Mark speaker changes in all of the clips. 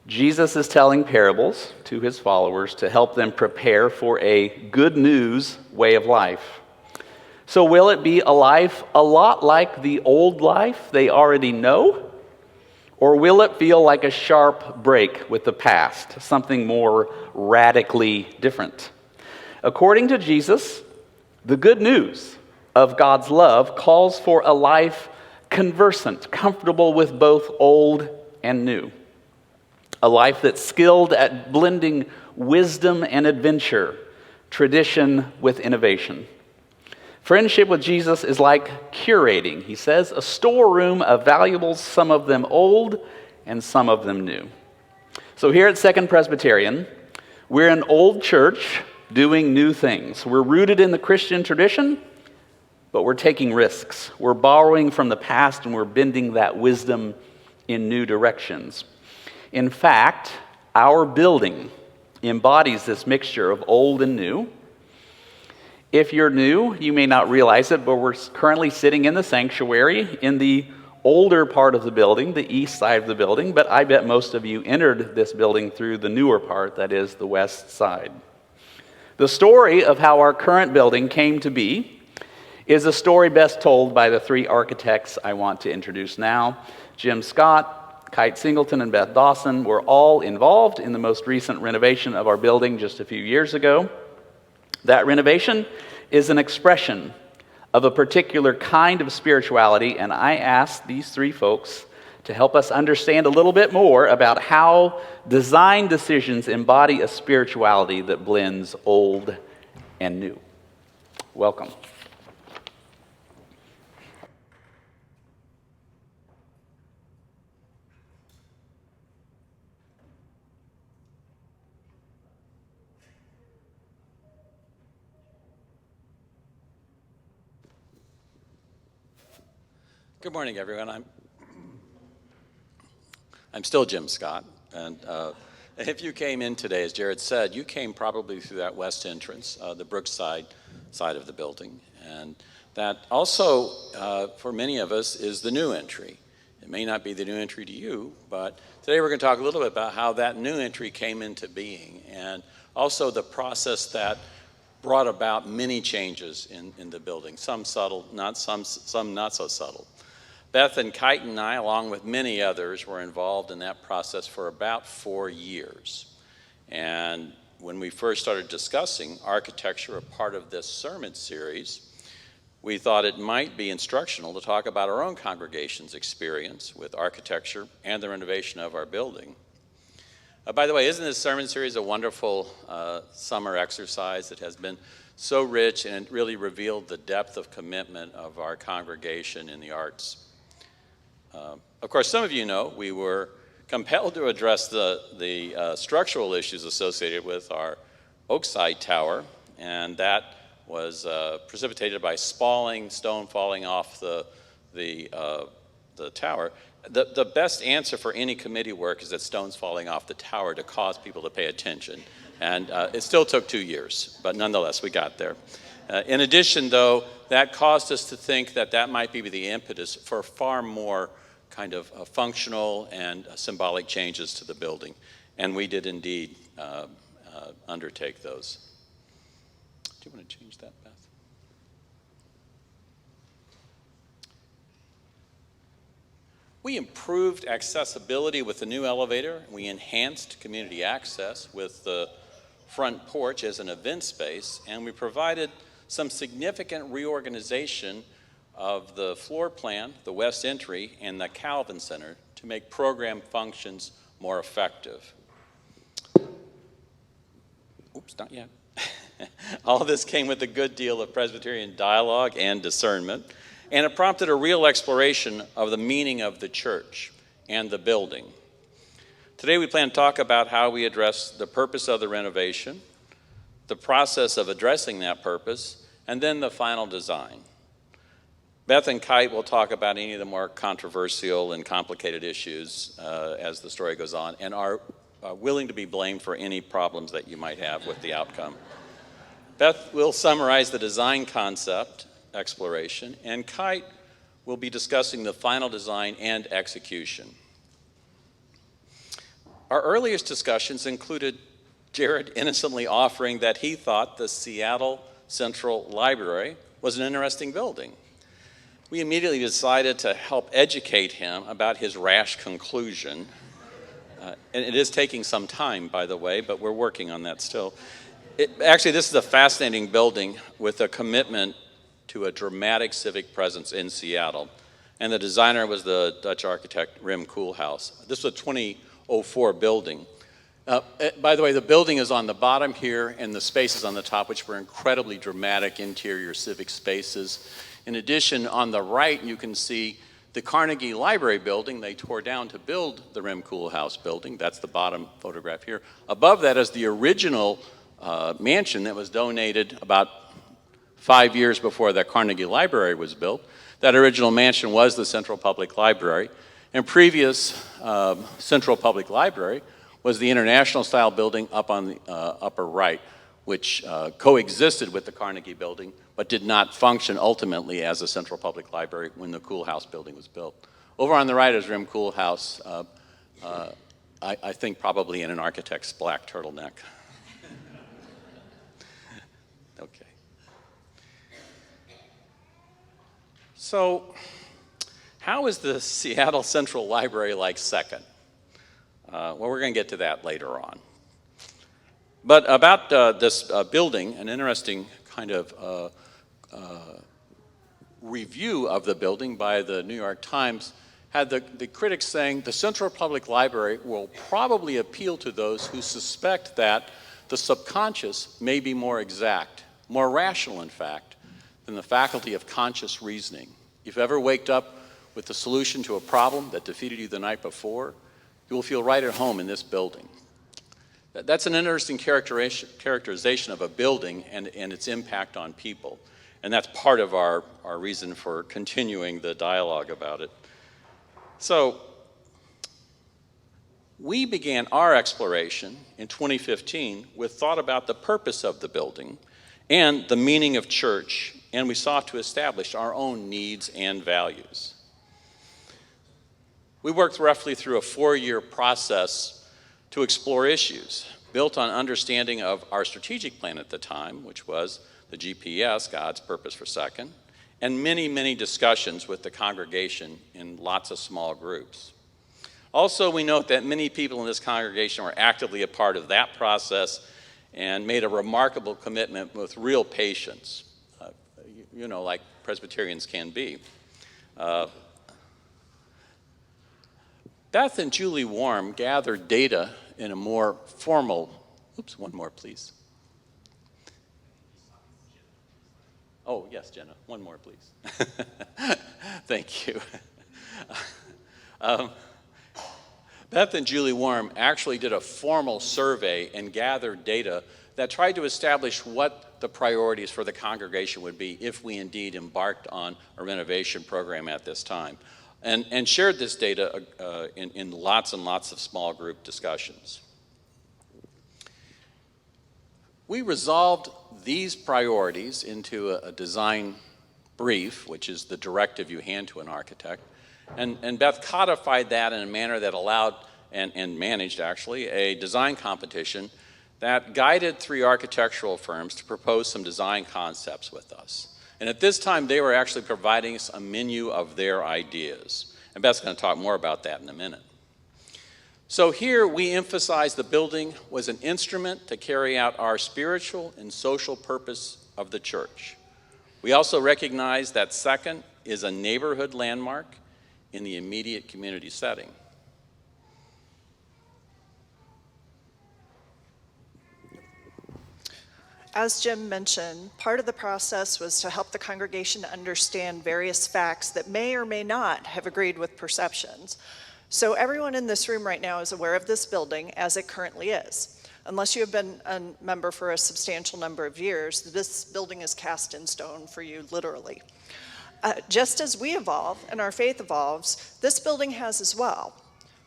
Speaker 1: Jesus is telling parables to his followers to help them prepare for a good news way of life. So will it be a life a lot like the old life they already know? Or will it feel like a sharp break with the past, something more radically different? According to Jesus, the good news of God's love calls for a life conversant, comfortable with both old and new. A life that's skilled at blending wisdom and adventure, tradition with innovation. Friendship with Jesus is like curating, he says, a storeroom of valuables, some of them old and some of them new. So here at Second Presbyterian, we're an old church doing new things. We're rooted in the Christian tradition, but we're taking risks. We're borrowing from the past and we're bending that wisdom in new directions. In fact, our building embodies this mixture of old and new. If you're new, you may not realize it, but we're currently sitting in the sanctuary in the older part of the building, the east side of the building, but I bet most of you entered this building through the newer part, that is the west side. The story of how our current building came to be is a story best told by the three architects I want to introduce now. Jim Scott, Kite Singleton, and Beth Dawson were all involved in the most recent renovation of our building just a few years ago. That renovation is an expression of a particular kind of spirituality, and I asked these three folks to help us understand a little bit more about how design decisions embody a spirituality that blends old and new. Welcome.
Speaker 2: Good morning, everyone. I'm still Jim Scott, and if you came in today, as Jared said, you came probably through that west entrance, the Brookside side of the building, and that also, for many of us, is the new entry. It may not be the new entry to you, but today we're going to talk a little bit about how that new entry came into being, and also the process that brought about many changes in the building, some subtle, some not so subtle. Beth and Kite and I, along with many others, were involved in that process for about 4 years. And when we first started discussing architecture, a part of this sermon series, we thought it might be instructional to talk about our own congregation's experience with architecture and the renovation of our building. By the way, isn't this sermon series a wonderful summer exercise that has been so rich and really revealed the depth of commitment of our congregation in the arts? Of course, some of you know we were compelled to address the structural issues associated with our Oakside Tower, and that was precipitated by spalling, stone falling off the tower. The best answer for any committee work is that stones falling off the tower to cause people to pay attention, and it still took 2 years, but nonetheless, we got there. In addition, though, that caused us to think that might be the impetus for far more kind of functional and symbolic changes to the building. And we did indeed undertake those. Do you want to change that, Beth? We improved accessibility with the new elevator. We enhanced community access with the front porch as an event space, and we provided some significant reorganization of the floor plan, the west entry, and the Calvin Center to make program functions more effective. Oops, not yet. All of this came with a good deal of Presbyterian dialogue and discernment, and it prompted a real exploration of the meaning of the church and the building. Today we plan to talk about how we address the purpose of the renovation, the process of addressing that purpose, and then the final design. Beth and Kite will talk about any of the more controversial and complicated issues as the story goes on, and are willing to be blamed for any problems that you might have with the outcome. Beth will summarize the design concept exploration, and Kite will be discussing the final design and execution. Our earliest discussions included Jared innocently offering that he thought the Seattle Central Library was an interesting building. We immediately decided to help educate him about his rash conclusion. And it is taking some time, by the way, but we're working on that still. Actually, this is a fascinating building with a commitment to a dramatic civic presence in Seattle. And the designer was the Dutch architect Rem Koolhaas. This was a 2004 building. By the way, the building is on the bottom here, and the spaces on the top, which were incredibly dramatic interior civic spaces. In addition, on the right, you can see the Carnegie Library building they tore down to build the Rem Koolhaas building. That's the bottom photograph here. Above that is the original mansion that was donated about 5 years before the Carnegie Library was built. That original mansion was the Central Public Library. And previous Central Public Library was the International Style building up on the upper right, which coexisted with the Carnegie building, but did not function ultimately as a Central Public Library when the Koolhaas building was built. Over on the right is Rem Koolhaas, I think probably in an architect's black turtleneck. Okay. So, how is the Seattle Central Library like second? Well, we're going to get to that later on. But about this building, an interesting kind of review of the building by the New York Times had the critics saying the Central Public Library will probably appeal to those who suspect that the subconscious may be more exact, more rational in fact, than the faculty of conscious reasoning. If you've ever waked up with the solution to a problem that defeated you the night before, you will feel right at home in this building. That's an interesting characterization of a building and its impact on people. And that's part of our reason for continuing the dialogue about it. So, we began our exploration in 2015 with thought about the purpose of the building and the meaning of church, and we sought to establish our own needs and values. We worked roughly through a 4-year process to explore issues built on understanding of our strategic plan at the time, which was the GPS, God's Purpose for Second, and many, many discussions with the congregation in lots of small groups. Also, we note that many people in this congregation were actively a part of that process and made a remarkable commitment with real patience, like Presbyterians can be. Beth and Julie Warm gathered data in a more formal, one more please. Oh, yes, Jenna, one more please. Thank you. Beth and Julie Warm actually did a formal survey and gathered data that tried to establish what the priorities for the congregation would be if we indeed embarked on a renovation program at this time, and shared this data in lots and lots of small group discussions. We resolved these priorities into a design brief, which is the directive you hand to an architect, and Beth codified that in a manner that allowed and managed actually a design competition that guided 3 architectural firms to propose some design concepts with us. And at this time, they were actually providing us a menu of their ideas. And Beth's going to talk more about that in a minute. So here we emphasize the building was an instrument to carry out our spiritual and social purpose of the church. We also recognize that second is a neighborhood landmark in the immediate community setting.
Speaker 3: As Jim mentioned, part of the process was to help the congregation understand various facts that may or may not have agreed with perceptions. So everyone in this room right now is aware of this building as it currently is. Unless you have been a member for a substantial number of years, this building is cast in stone for you, literally. Just as we evolve and our faith evolves, this building has as well.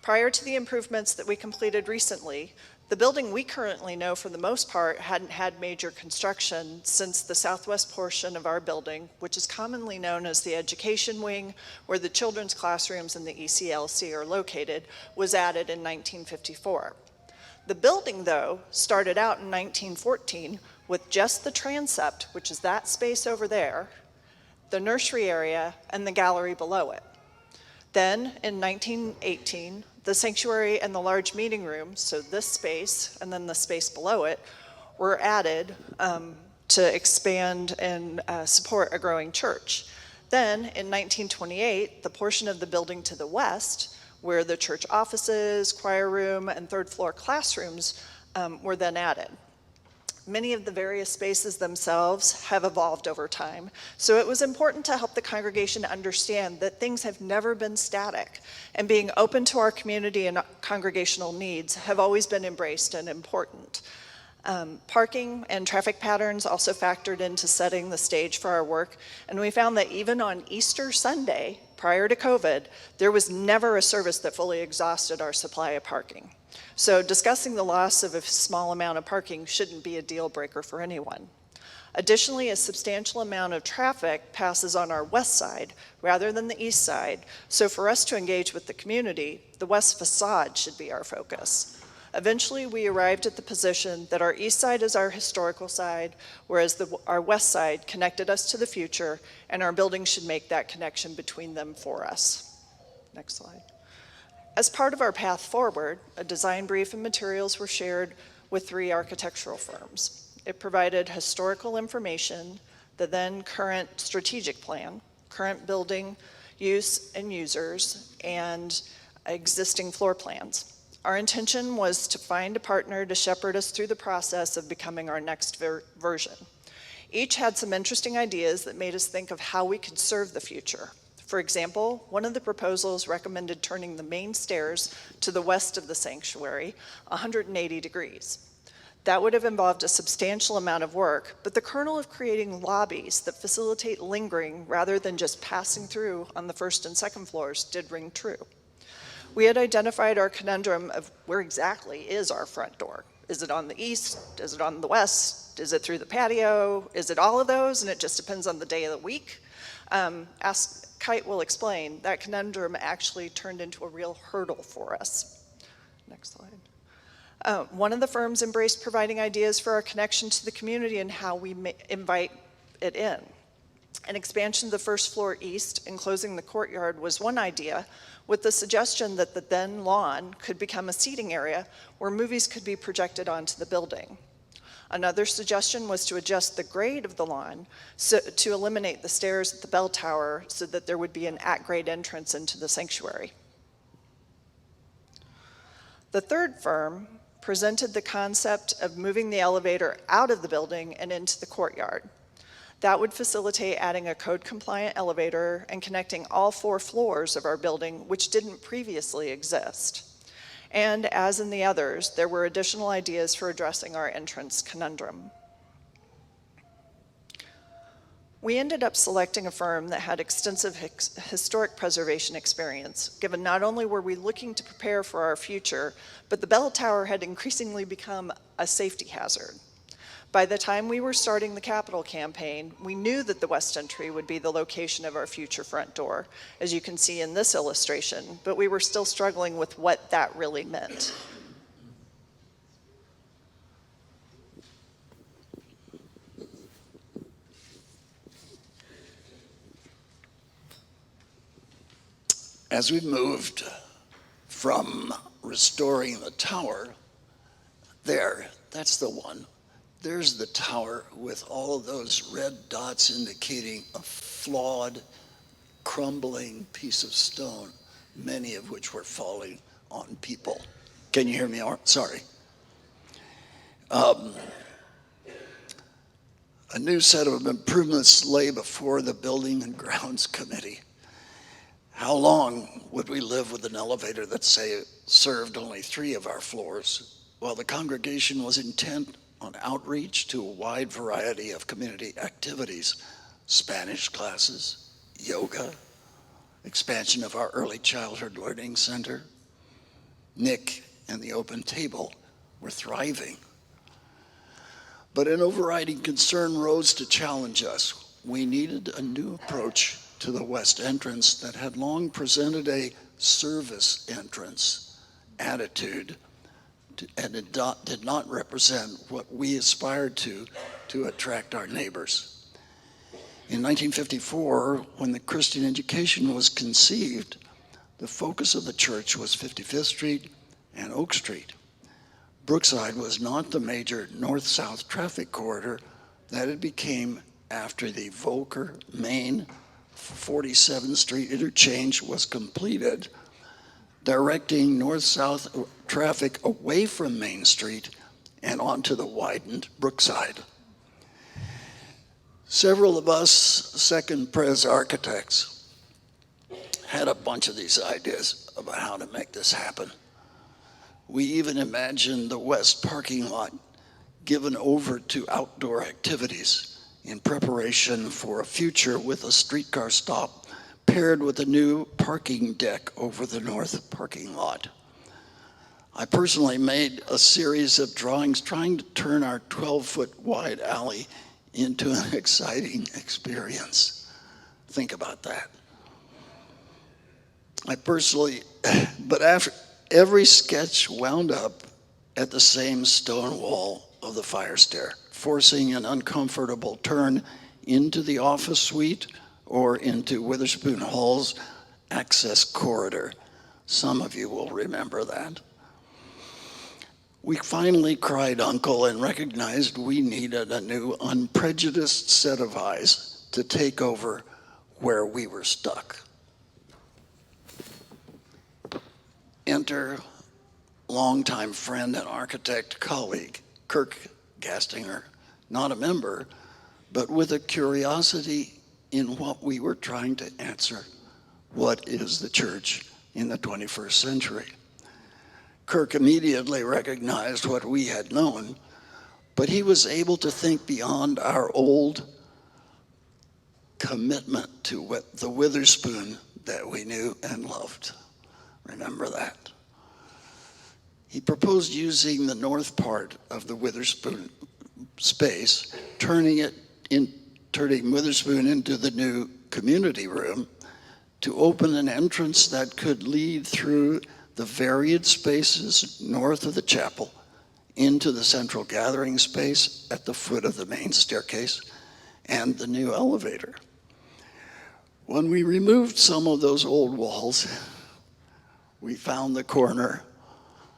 Speaker 3: Prior to the improvements that we completed recently, the building we currently know for the most part hadn't had major construction since the southwest portion of our building, which is commonly known as the education wing, where the children's classrooms and the ECLC are located, was added in 1954. The building, though, started out in 1914 with just the transept, which is that space over there, the nursery area, and the gallery below it. Then, in 1918, the sanctuary and the large meeting room, so this space and then the space below it, were added to expand and support a growing church. Then, in 1928, the portion of the building to the west, where the church offices, choir room, and third floor classrooms were then added. Many of the various spaces themselves have evolved over time, so it was important to help the congregation understand that things have never been static, and being open to our community and congregational needs have always been embraced and important. Parking and traffic patterns also factored into setting the stage for our work, and we found that even on Easter Sunday, prior to COVID, there was never a service that fully exhausted our supply of parking. So discussing the loss of a small amount of parking shouldn't be a deal breaker for anyone. Additionally, a substantial amount of traffic passes on our west side rather than the east side, so for us to engage with the community, the west facade should be our focus. Eventually, we arrived at the position that our east side is our historical side, whereas our west side connected us to the future, and our building should make that connection between them for us. Next slide. As part of our path forward, a design brief and materials were shared with 3 architectural firms. It provided historical information, the then current strategic plan, current building use and users, and existing floor plans. Our intention was to find a partner to shepherd us through the process of becoming our next version. Each had some interesting ideas that made us think of how we could serve the future. For example, one of the proposals recommended turning the main stairs to the west of the sanctuary 180 degrees. That would have involved a substantial amount of work, but the kernel of creating lobbies that facilitate lingering rather than just passing through on the first and second floors did ring true. We had identified our conundrum of where exactly is our front door. Is it on the east? Is it on the west? Is it through the patio? Is it all of those? And it just depends on the day of the week. As Kite will explain, that conundrum actually turned into a real hurdle for us. Next slide. One of the firms embraced providing ideas for our connection to the community and how we invite it in. An expansion of the first floor east and closing the courtyard was one idea, with the suggestion that the then lawn could become a seating area where movies could be projected onto the building. Another suggestion was to adjust the grade of the lawn to eliminate the stairs at the bell tower so that there would be an at-grade entrance into the sanctuary. The third firm presented the concept of moving the elevator out of the building and into the courtyard. That would facilitate adding a code-compliant elevator and connecting all 4 floors of our building, which didn't previously exist. And as in the others, there were additional ideas for addressing our entrance conundrum. We ended up selecting a firm that had extensive historic preservation experience, given not only were we looking to prepare for our future, but the bell tower had increasingly become a safety hazard. By the time we were starting the capital campaign, we knew that the west entry would be the location of our future front door, as you can see in this illustration, but we were still struggling with what that really meant.
Speaker 4: As we moved from restoring the tower, that's the one. There's the tower with all of those red dots indicating a flawed, crumbling piece of stone, many of which were falling on people. Can you hear me? Sorry. A new set of improvements lay before the Building and Grounds Committee. How long would we live with an elevator that, say, served only 3 of our floors, while the congregation was intent on outreach to a wide variety of community activities, Spanish classes, yoga, expansion of our early childhood learning center? Nick and the open table were thriving. But an overriding concern rose to challenge us. We needed a new approach to the west entrance that had long presented a service entrance attitude and it did not represent what we aspired to attract our neighbors. In 1954, when the Christian education was conceived, the focus of the church was 55th Street and Oak Street. Brookside was not the major north-south traffic corridor that it became after the Volker Main 47th Street interchange was completed, directing north-south traffic away from Main Street and onto the widened Brookside. Several of us second pres architects had a bunch of these ideas about how to make this happen. We even imagined the west parking lot given over to outdoor activities in preparation for a future with a streetcar stop paired with a new parking deck over the north parking lot. I personally made a series of drawings trying to turn our 12-foot wide alley into an exciting experience. Think about that. But after every sketch wound up at the same stone wall of the fire stair, forcing an uncomfortable turn into the office suite or into Witherspoon Hall's access corridor. Some of you will remember that. We finally cried uncle and recognized we needed a new unprejudiced set of eyes to take over where we were stuck. Enter longtime friend and architect colleague, Kirk Gastinger, not a member, but with a curiosity in what we were trying to answer. What is the church in the 21st century? Kirk immediately recognized what we had known, but he was able to think beyond our old commitment to the Witherspoon that we knew and loved. Remember that. He proposed using the north part of the Witherspoon space, turning Witherspoon into the new community room to open an entrance that could lead through the varied spaces north of the chapel into the central gathering space at the foot of the main staircase and the new elevator. When we removed some of those old walls, we found the corner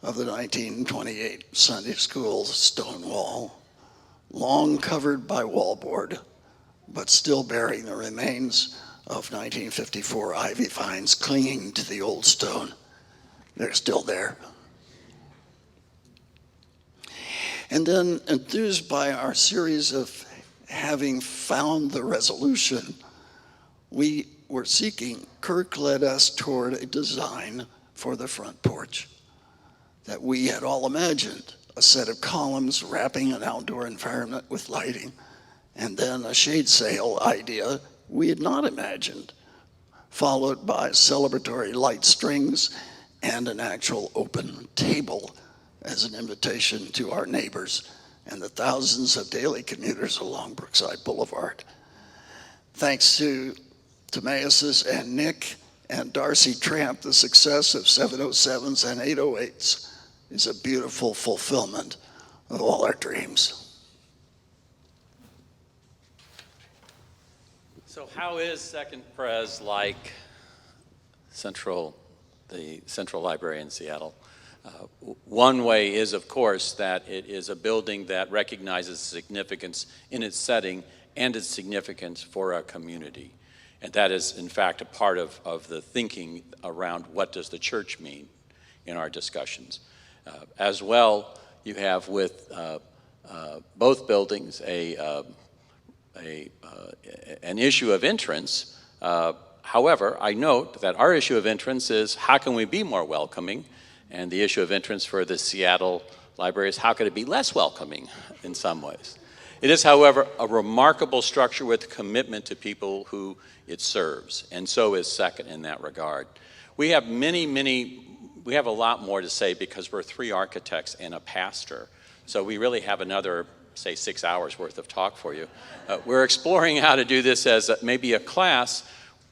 Speaker 4: of the 1928 Sunday school stone wall, long covered by wallboard, but still bearing the remains of 1954 ivy vines clinging to the old stone. They're still there. And then, enthused by our series of having found the resolution we were seeking, Kirk led us toward a design for the front porch that we had all imagined, a set of columns wrapping an outdoor environment with lighting, and then a shade sail idea we had not imagined, followed by celebratory light strings and an actual open table as an invitation to our neighbors and the thousands of daily commuters along Brookside Boulevard. Thanks to Timaeus and Nick and Darcy Tramp, the success of 707s and 808s is a beautiful fulfillment of all our dreams.
Speaker 2: So how is Second Pres like the Central Library in Seattle? One way is, of course, that it is a building that recognizes significance in its setting and its significance for our community. And that is, in fact, a part of the thinking around what does the church mean in our discussions. As well, you have with both buildings an issue of entrance. However, I note that our issue of entrance is how can we be more welcoming? And the issue of entrance for the Seattle Library is how could it be less welcoming in some ways? It is, however, a remarkable structure with commitment to people who it serves, and so is Second in that regard. We have many, many we have a lot more to say because we're 3 architects and a pastor. So we really have another, say, 6 hours worth of talk for you. We're exploring how to do this as maybe a class,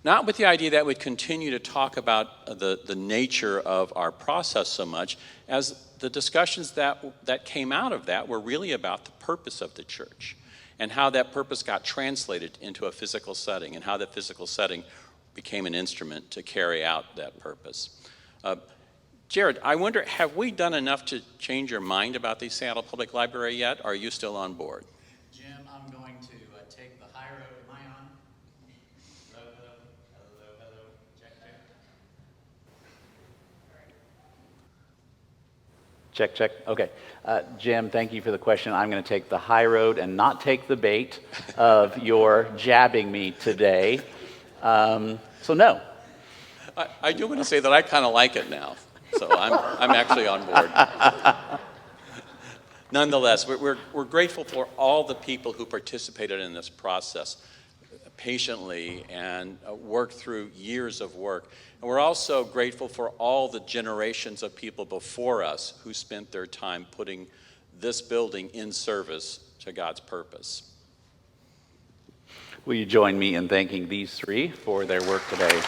Speaker 2: not with the idea that we'd continue to talk about the nature of our process so much, as the discussions that came out of that were really about the purpose of the church and how that purpose got translated into a physical setting and how that physical setting became an instrument to carry out that purpose. Jared, I wonder, have we done enough to change your mind about the Seattle Public Library yet? Or are you still on board?
Speaker 5: Jim, I'm going to take the high road. Am I on? Hello, hello, hello, hello. Check, check.
Speaker 1: Check, check. Okay. Jim, thank you for the question. I'm going to take the high road and not take the bait of your jabbing me today. So no.
Speaker 2: I do want to say that I kind of like it now. So I'm actually on board. Nonetheless, we're grateful for all the people who participated in this process patiently and worked through years of work. And we're also grateful for all the generations of people before us who spent their time putting this building in service to God's purpose.
Speaker 1: Will you join me in thanking these 3 for their work today?